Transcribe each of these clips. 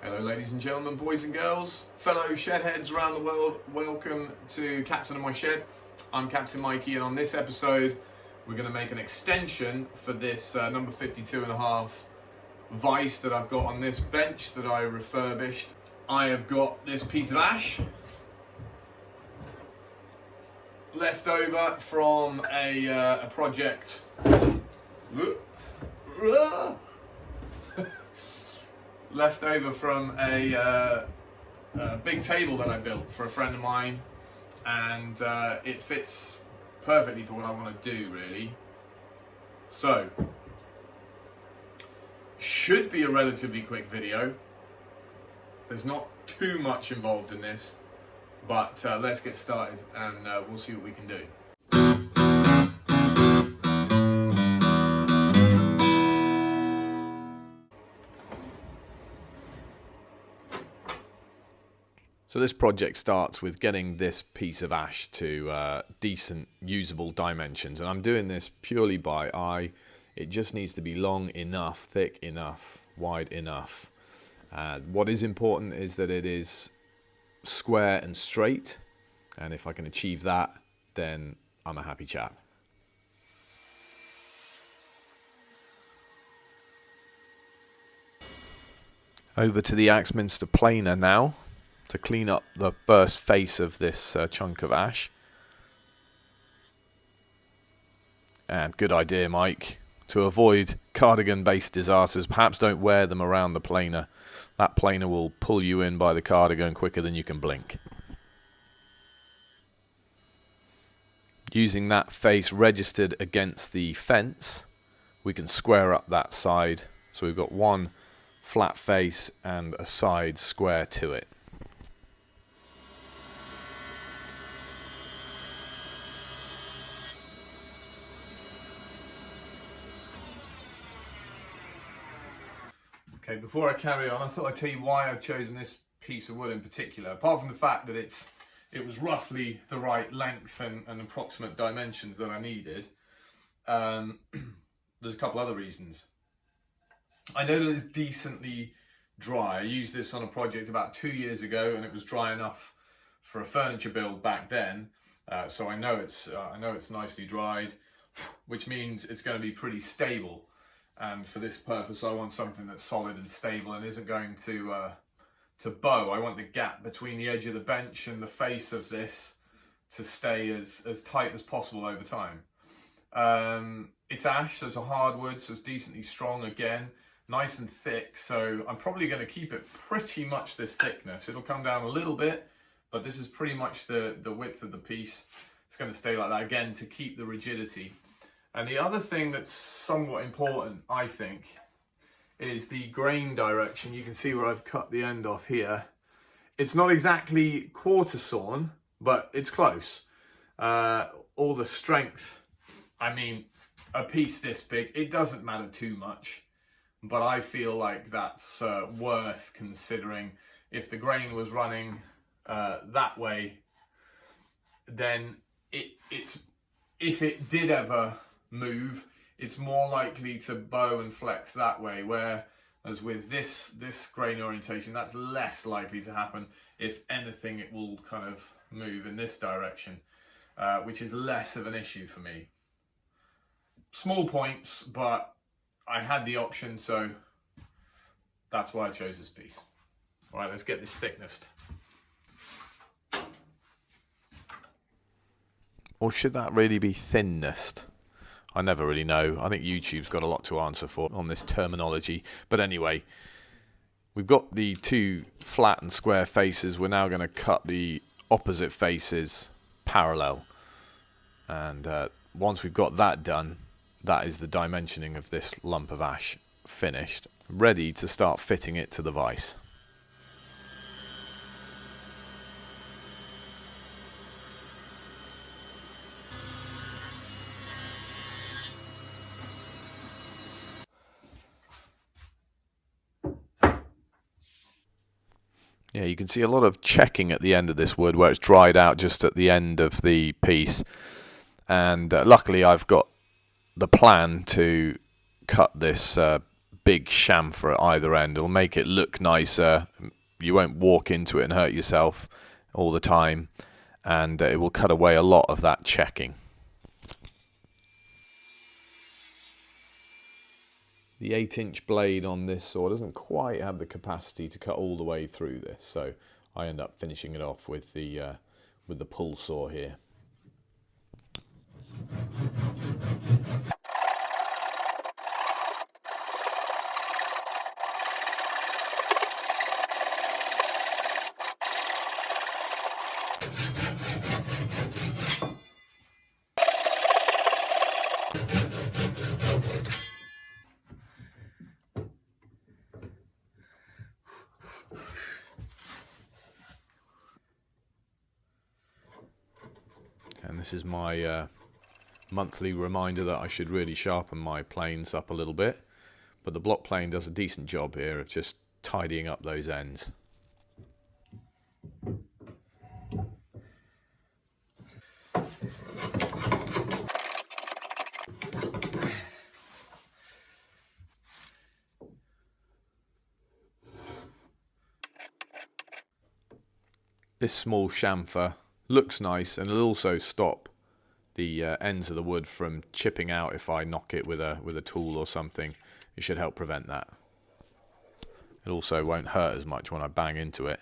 Hello ladies and gentlemen, boys and girls, fellow shedheads around the world, welcome to Captain of My Shed. I'm Captain Mikey, and on this episode we're going to make an extension for this number 52.5 Vise that I've got on this bench that I refurbished. I have got this piece of ash left over from a project left over from a big table that I built for a friend of mine, and it fits perfectly for what I want to do, really. So, should be a relatively quick video. There's not too much involved in this, but let's get started and we'll see what we can do. So this project starts with getting this piece of ash to decent usable dimensions, and I'm doing this purely by eye. It just needs to be long enough, thick enough, wide enough. What is important is that it is square and straight, and if I can achieve that, then I'm a happy chap. Over to the Axminster planer now, to clean up the first face of this chunk of ash. And good idea, Mike. To avoid cardigan-based disasters, perhaps don't wear them around the planer. That planer will pull you in by the cardigan quicker than you can blink. Using that face registered against the fence, we can square up that side. So we've got one flat face and a side square to it. Okay, before I carry on, I thought I'd tell you why I've chosen this piece of wood in particular. Apart from the fact that it was roughly the right length and approximate dimensions that I needed, there's a couple other reasons. I know that it's decently dry. I used this on a project about 2 years ago, and it was dry enough for a furniture build back then. So I know it's nicely dried, which means it's going to be pretty stable. And for this purpose, I want something that's solid and stable and isn't going to bow. I want the gap between the edge of the bench and the face of this to stay as tight as possible over time. It's ash, so it's a hardwood, so it's decently strong again, nice and thick. So I'm probably going to keep it pretty much this thickness. It'll come down a little bit, but this is pretty much the width of the piece. It's going to stay like that again to keep the rigidity. And the other thing that's somewhat important, I think, is the grain direction. You can see where I've cut the end off here. It's not exactly quarter sawn, but it's close. All the strength, I mean, a piece this big, it doesn't matter too much, but I feel like that's worth considering. If the grain was running that way, then if it did ever move, it's more likely to bow and flex that way, whereas with this grain orientation, that's less likely to happen. If anything, it will kind of move in this direction, which is less of an issue for me. Small points, but I had the option, so that's why I chose this piece. All right, let's get this thicknessed. Or should that really be thinnessed? I never really know. I think YouTube's got a lot to answer for on this terminology. But anyway, we've got the two flat and square faces. We're now going to cut the opposite faces parallel. And once we've got that done, that is the dimensioning of this lump of ash finished, ready to start fitting it to the vise. Yeah, you can see a lot of checking at the end of this wood where it's dried out just at the end of the piece. And luckily I've got the plan to cut this big chamfer at either end. It'll make it look nicer. You won't walk into it and hurt yourself all the time, and it will cut away a lot of that checking. The 8-inch blade on this saw doesn't quite have the capacity to cut all the way through this, so I end up finishing it off with the pull saw here. And this is my monthly reminder that I should really sharpen my planes up a little bit. But the block plane does a decent job here of just tidying up those ends. This small chamfer looks nice, and it'll also stop the ends of the wood from chipping out if I knock it with a tool or something. It should help prevent that. It also won't hurt as much when I bang into it.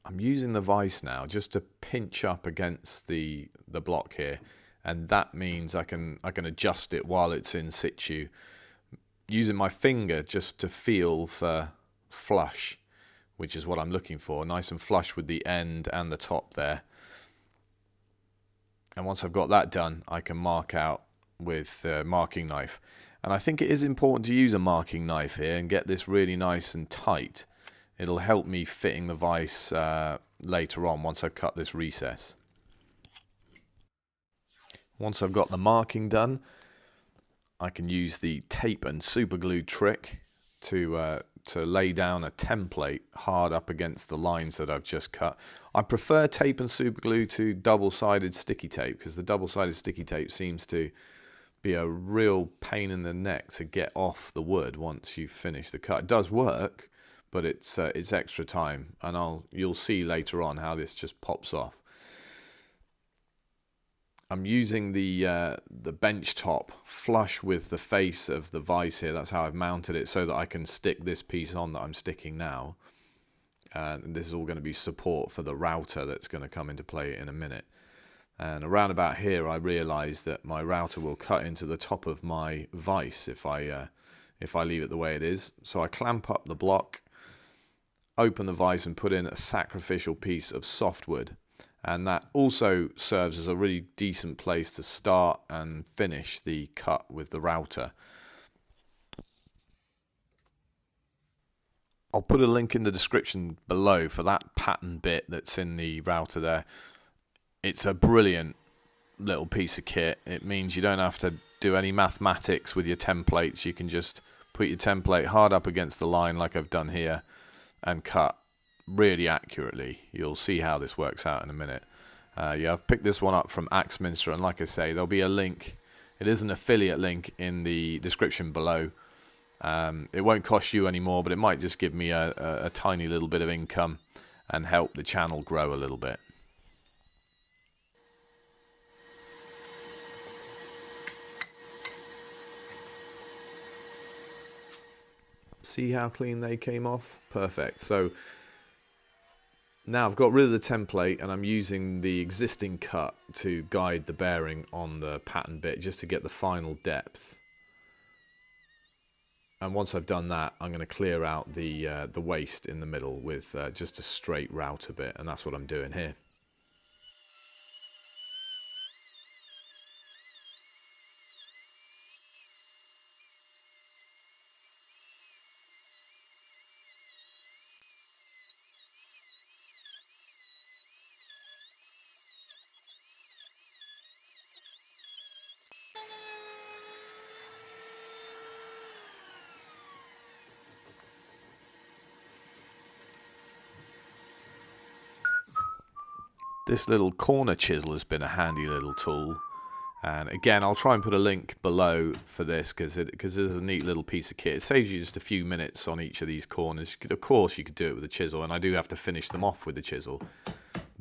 I'm using the vise now just to pinch up against the block here, and that means I can adjust it while it's in situ, using my finger just to feel for flush, which is what I'm looking for, nice and flush with the end and the top there. And once I've got that done, I can mark out with a marking knife. And I think it is important to use a marking knife here and get this really nice and tight. It'll help me fitting the vise later on once I've cut this recess. Once I've got the marking done, I can use the tape and super glue trick to lay down a template hard up against the lines that I've just cut. I prefer tape and super glue to double-sided sticky tape, because the double-sided sticky tape seems to be a real pain in the neck to get off the wood once you've finished the cut. It does work, but it's extra time, and you'll see later on how this just pops off. I'm using the bench top flush with the face of the vise here. That's how I've mounted it, so that I can stick this piece on that I'm sticking now. And this is all going to be support for the router that's going to come into play in a minute. And around about here, I realised that my router will cut into the top of my vise if I leave it the way it is. So I clamp up the block, open the vise, and put in a sacrificial piece of softwood. And that also serves as a really decent place to start and finish the cut with the router. I'll put a link in the description below for that pattern bit that's in the router there. It's a brilliant little piece of kit. It means you don't have to do any mathematics with your templates. You can just put your template hard up against the line like I've done here and cut really accurately. You'll see how this works out in a minute. Yeah, I've picked this one up from Axminster, and like I say, there'll be a link. It is an affiliate link in the description below. It won't cost you any more, but it might just give me a tiny little bit of income and help the channel grow a little bit. See how clean they came off? Perfect. So now I've got rid of the template, and I'm using the existing cut to guide the bearing on the pattern bit just to get the final depth. And once I've done that, I'm going to clear out the waste in the middle with just a straight router bit, and that's what I'm doing here. This little corner chisel has been a handy little tool. And again, I'll try and put a link below for this because there's a neat little piece of kit. It saves you just a few minutes on each of these corners. Of course, you could do it with a chisel, and I do have to finish them off with the chisel.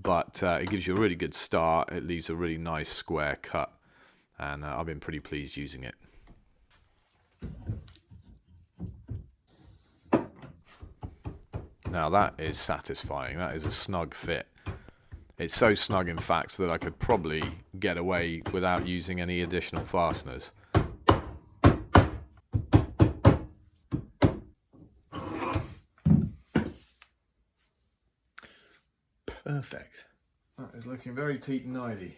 But it gives you a really good start. It leaves a really nice square cut, and I've been pretty pleased using it. Now that is satisfying. That is a snug fit. It's so snug, in fact, that I could probably get away without using any additional fasteners. Perfect. That is looking very neat and tidy.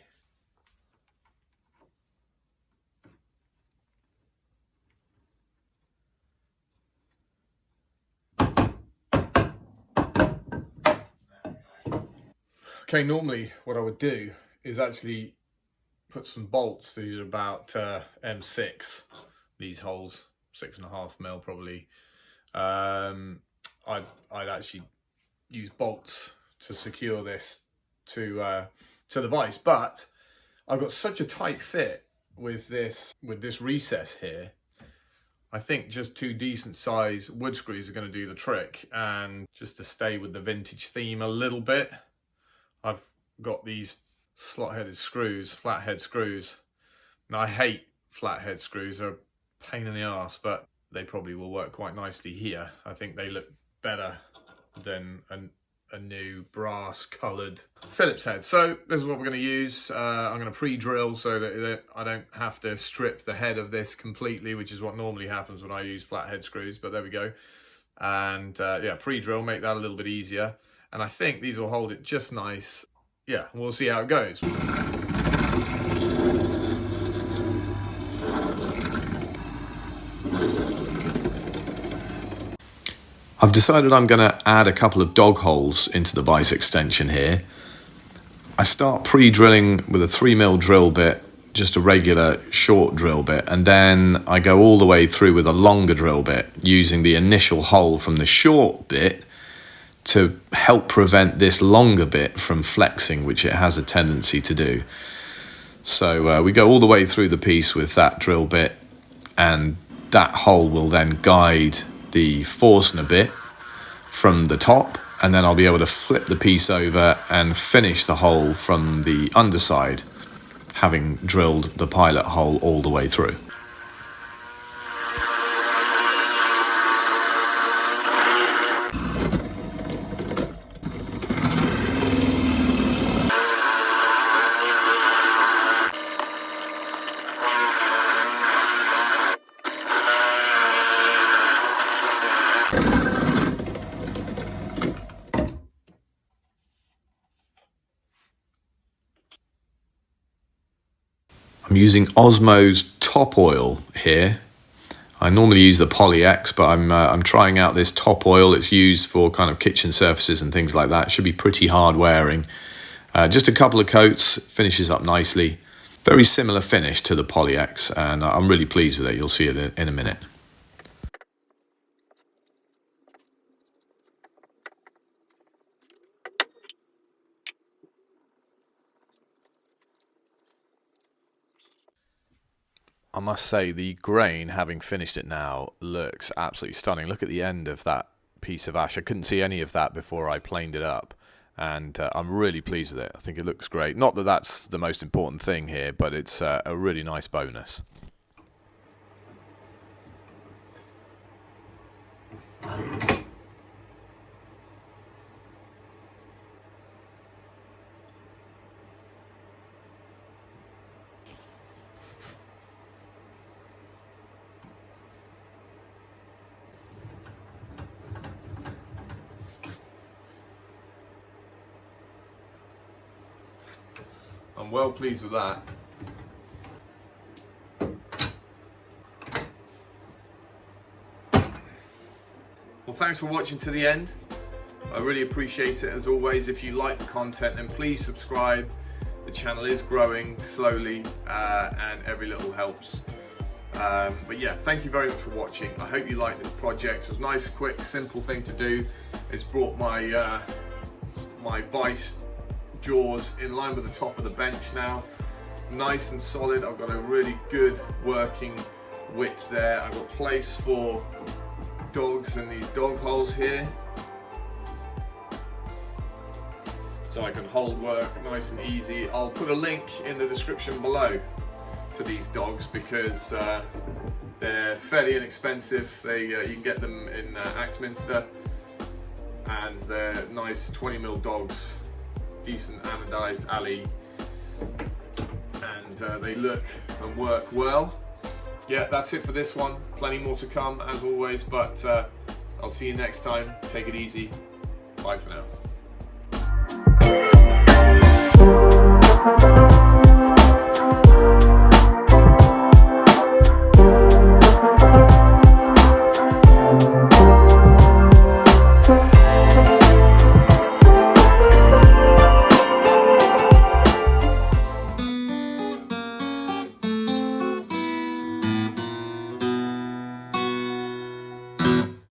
Okay, normally what I would do is actually put some bolts. These are about M6, these holes, 6.5mm probably. I'd actually use bolts to secure this to the vise, but I've got such a tight fit with this recess here. I think just 2 decent size wood screws are going to do the trick, and just to stay with the vintage theme a little bit, I've got these slot-headed screws, flathead screws. Now I hate flathead screws, they're a pain in the arse, but they probably will work quite nicely here. I think they look better than a new brass coloured Phillips head. So this is what we're going to use. I'm going to pre-drill so that I don't have to strip the head of this completely, which is what normally happens when I use flathead screws, but there we go. And yeah, pre-drill, make that a little bit easier. And I think these will hold it just nice. Yeah, we'll see how it goes. I've decided I'm going to add a couple of dog holes into the vise extension here. I start pre-drilling with a 3mm drill bit, just a regular short drill bit, and then I go all the way through with a longer drill bit, using the initial hole from the short bit to help prevent this longer bit from flexing, which it has a tendency to do. So we go all the way through the piece with that drill bit, and that hole will then guide the Forstner bit from the top, and then I'll be able to flip the piece over and finish the hole from the underside, having drilled the pilot hole all the way through. I'm using Osmo's top oil here. I normally use the Poly X, but I'm trying out this top oil. It's used for kind of kitchen surfaces and things like that. It should be pretty hard wearing. Just a couple of coats, finishes up nicely. Very similar finish to the Poly X, and I'm really pleased with it. You'll see it in a minute. I must say, the grain, having finished it now, looks absolutely stunning. Look at the end of that piece of ash. I couldn't see any of that before I planed it up, and I'm really pleased with it. I think it looks great. Not that that's the most important thing here, but it's a really nice bonus. I'm well pleased with that. Well, thanks for watching to the end. I really appreciate it as always. If you like the content, then please subscribe. The channel is growing slowly and every little helps. But yeah, thank you very much for watching. I hope you like this project. It was a nice, quick, simple thing to do. It's brought my my Vise jaws in line with the top of the bench now. Nice and solid. I've got a really good working width there. I've got place for dogs in these dog holes here, so I can hold work nice and easy. I'll put a link in the description below to these dogs because they're fairly inexpensive. You can get them in Axminster, and they're nice 20mm dogs, decent anodized alley, and they look and work well. Yeah, that's it for this one. Plenty more to come as always, but I'll see you next time. Take it easy. Bye for now.